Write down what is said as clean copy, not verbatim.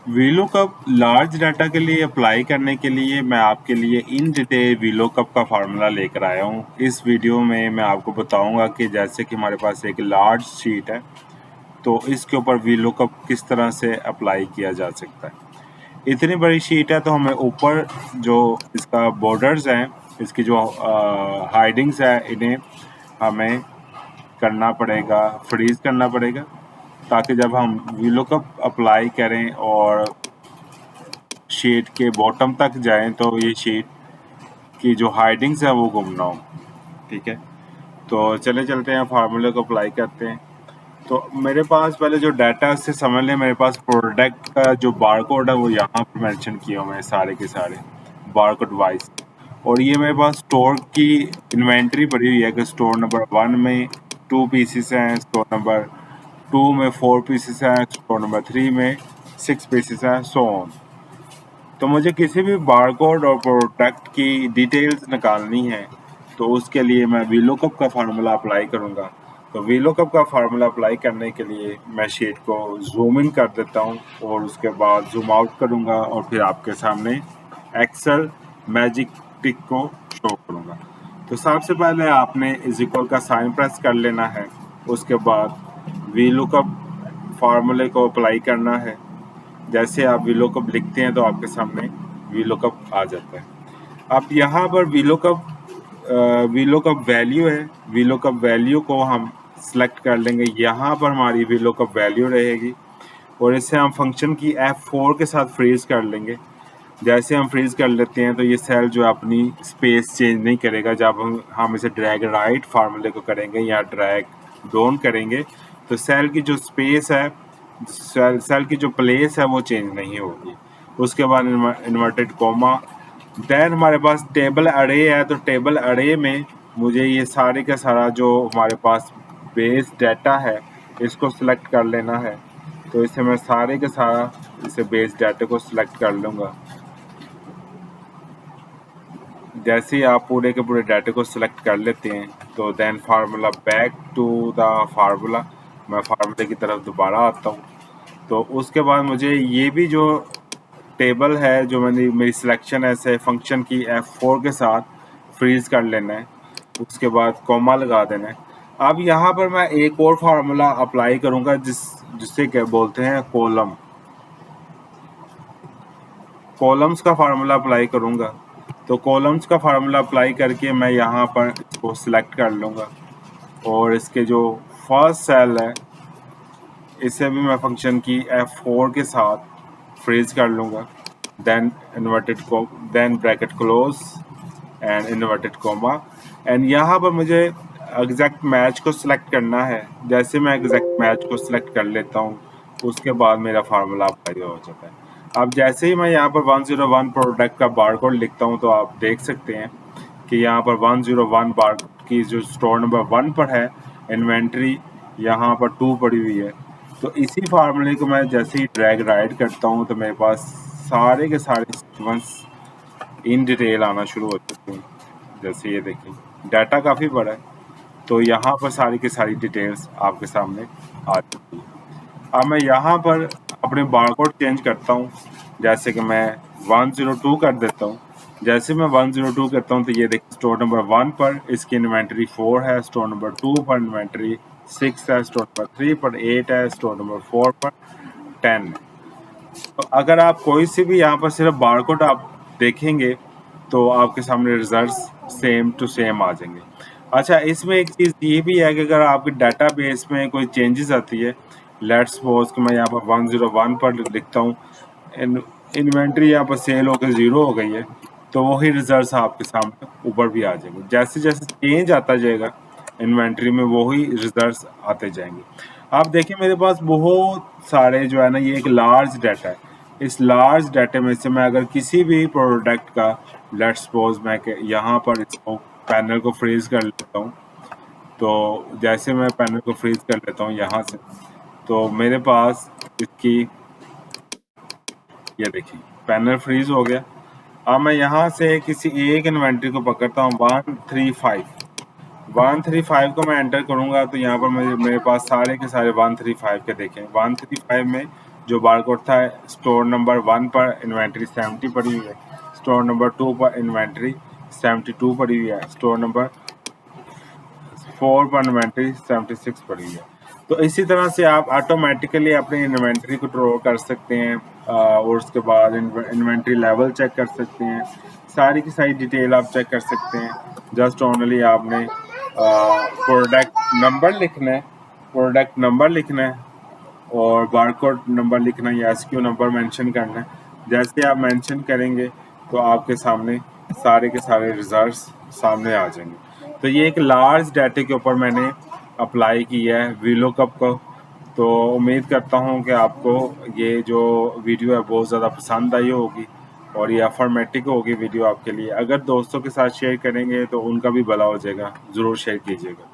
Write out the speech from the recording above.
VLOOKUP large data के लिए apply करने के लिए मैं आपके लिए इन डिटेल वीलुकअप का फार्मूला लेकर आया हूँ। इस वीडियो में मैं आपको बताऊंगा कि जैसे कि हमारे पास एक लार्ज शीट है तो इसके ऊपर वीलुकअप किस तरह से अप्लाई किया जा सकता है। इतनी बड़ी शीट है तो हमें ऊपर जो इसका बॉर्डर्स हैं, इसकी जो हाइडिंग्स है, इन्हें हमें करना पड़ेगा, फ्रीज करना पड़ेगा, ताकि जब हम वीलुकअप अप्लाई करें और शीट के बॉटम तक जाएं तो ये शीट की जो हाइडिंग्स है वो गुम ना हो। ठीक है, तो चले चलते हैं फार्मूले को अप्लाई करते हैं। तो मेरे पास पहले जो डाटा है उससे समझ लें, मेरे पास प्रोडक्ट का जो बारकोड है वो यहाँ पर मेंशन किए हुए हैं सारे के सारे बारकोड वाइज। और ये मेरे पास स्टोर की इन्वेंट्री पड़ी हुई है कि स्टोर नंबर 1 में 2 पीसीस हैं, स्टोर नंबर 2 में 4 पीसीस हैं, स्टोर नंबर 3 में 6 पीसीस हैं, सो ऑन। तो मुझे किसी भी बारकोड और प्रोडक्ट की डिटेल्स निकालनी है तो उसके लिए मैं वीलुकअप का फार्मूला अप्लाई करूँगा। तो वीलुकअप का फार्मूला अप्लाई करने के लिए मैं शीट को जूम इन कर देता हूँ और उसके बाद जूम आउट करूँगा और फिर आपके सामने एक्सेल मैजिक टिक को शो करूँगा। तो सबसे पहले आपने इज इक्वल का साइन प्रेस कर लेना है। उसके बाद वीलुकअप फार्मूले को अप्लाई करना है। जैसे आप वीलुकअप लिखते हैं तो आपके सामने वीलुकअप आ जाता है। अब यहाँ पर वीलुकअप वैल्यू है, वीलुकअप वैल्यू को हम सेलेक्ट कर लेंगे। यहाँ पर हमारी वीलुकअप वैल्यू रहेगी और इसे हम फंक्शन की F4 के साथ फ्रीज कर लेंगे। जैसे हम फ्रीज कर लेते हैं तो ये सेल जो अपनी स्पेस चेंज नहीं करेगा। जब हम इसे ड्रैग राइट फार्मूले को करेंगे या ड्रैग डाउन करेंगे तो सेल की जो स्पेस है, सेल की जो प्लेस है वो चेंज नहीं होगी। उसके बाद इन्वर्टेड कोमा। देन हमारे पास टेबल अरे है, तो टेबल अरे में मुझे ये सारे का सारा जो हमारे पास बेस डाटा है इसको सिलेक्ट कर लेना है। तो इसे मैं सारे का सारा इसे बेस डाटा को सिलेक्ट कर लूँगा। जैसे ही आप पूरे के पूरे डाटा को सिलेक्ट कर लेते हैं तो then formula back to the formula, मैं फार्मूले की तरफ दोबारा आता हूँ। तो उसके बाद मुझे ये भी जो टेबल है जो मेरी सिलेक्शन है इसे फंक्शन की F4 के साथ फ्रीज कर लेना है। उसके बाद कॉमा लगा देना है। अब यहाँ पर मैं एक और फार्मूला अप्लाई करूँगा जिससे क्या बोलते हैं कॉलम्स का फार्मूला अप्लाई करूँगा। तो कॉलम्स का फार्मूला अप्लाई करके मैं यहाँ पर इसको सिलेक्ट कर लूँगा और इसके जो फर्स्ट सेल है इसे भी मैं फंक्शन की F4 के साथ फ्रीज कर लूँगा। Then then bracket close and inverted comma. And यहाँ पर मुझे एग्जैक्ट मैच को सिलेक्ट करना है। जैसे मैं एग्जैक्ट मैच को सिलेक्ट कर लेता हूँ उसके बाद मेरा फार्मूला अप्लाई हो जाता है। अब जैसे ही मैं यहाँ पर 101 प्रोडक्ट का बारकोड लिखता हूँ तो आप देख सकते हैं कि यहाँ पर 101 बार की जो स्टोर नंबर 1 पर है इन्वेंट्री यहाँ पर 2 पड़ी हुई है। तो इसी फार्मूले को मैं जैसे ही ड्रैग राइट करता हूँ तो मेरे पास सारे के सारे सीक्वेंस इन डिटेल आना शुरू हो जाते हैं। जैसे ये देखिए डाटा काफ़ी बड़ा है तो यहाँ पर सारी की सारी डिटेल्स आपके सामने आ चुकी है। अब मैं यहाँ पर अपने बारकोड चेंज करता हूँ। जैसे कि मैं 102 कर देता हूँ। जैसे मैं 102 करता हूँ तो ये देखिए स्टोर नंबर 1 पर इसकी इन्वेंट्री 4 है, स्टोर नंबर 2 पर इन्वेंट्री 6 है, स्टोर नंबर 3 पर 8 है, स्टोर नंबर 4 पर 10 है। तो अगर आप कोई से भी यहाँ पर सिर्फ बारकोड आप देखेंगे तो आपके सामने रिजल्ट्स सेम टू सेम आ जाएंगे। अच्छा, इसमें एक चीज़ ये भी है कि अगर आपके डाटाबेस में कोई चेंजेस आती है, लेट्स सपोज कि मैं यहाँ पर 101 पर लिखता हूँ, इन्वेंट्री यहाँ पर सेल होकर 0 हो गई है, तो वही रिजल्ट्स आपके सामने ऊपर भी आ जाएंगे। जैसे जैसे चेंज आता जाएगा इन्वेंट्री में वही रिजल्ट्स आते जाएंगे। आप देखिए मेरे पास बहुत सारे जो है ना, ये एक लार्ज डाटा है। इस लार्ज डाटा में से मैं अगर किसी भी प्रोडक्ट का लेट्स सपोज मैं यहाँ पर इसको पैनल को फ्रीज कर लेता हूँ। तो जैसे मैं पैनल को फ्रीज कर लेता हूँ यहाँ से तो मेरे पास इसकी ये देखिए पैनल फ्रीज हो गया। अब मैं यहाँ से किसी एक इन्वेंट्री को पकड़ता हूँ 135 को मैं एंटर करूँगा तो यहाँ पर मेरे पास सारे के सारे 135 के देखें 135 में जो बारकोड था स्टोर नंबर 1 पर इन्वेंट्री 70 पड़ी हुई है, स्टोर नंबर 2 पर इन्वेंट्री 72 पड़ी हुई है, स्टोर नंबर 4 पर इन्वेंट्री 76 पड़ी हुई है। तो इसी तरह से आप ऑटोमेटिकली अपनी इन्वेंट्री को ड्रॉ कर सकते हैं और उसके बाद इन्वेंट्री लेवल चेक कर सकते हैं, सारी की सारी डिटेल आप चेक कर सकते हैं। जस्ट ओनली आपने प्रोडक्ट नंबर लिखना है और बारकोड नंबर लिखना है या एसक्यू नंबर मेंशन करना है। जैसे आप मेंशन करेंगे तो आपके सामने सारे के सारे रिजल्ट्स सामने आ जाएंगे। तो ये एक लार्ज डाटा के ऊपर मैंने अप्लाई किया है वीलुकअप को। तो उम्मीद करता हूँ कि आपको ये जो वीडियो है बहुत ज़्यादा पसंद आई होगी और ये अफर्मेटिक होगी वीडियो आपके लिए। अगर दोस्तों के साथ शेयर करेंगे तो उनका भी भला हो जाएगा, ज़रूर शेयर कीजिएगा।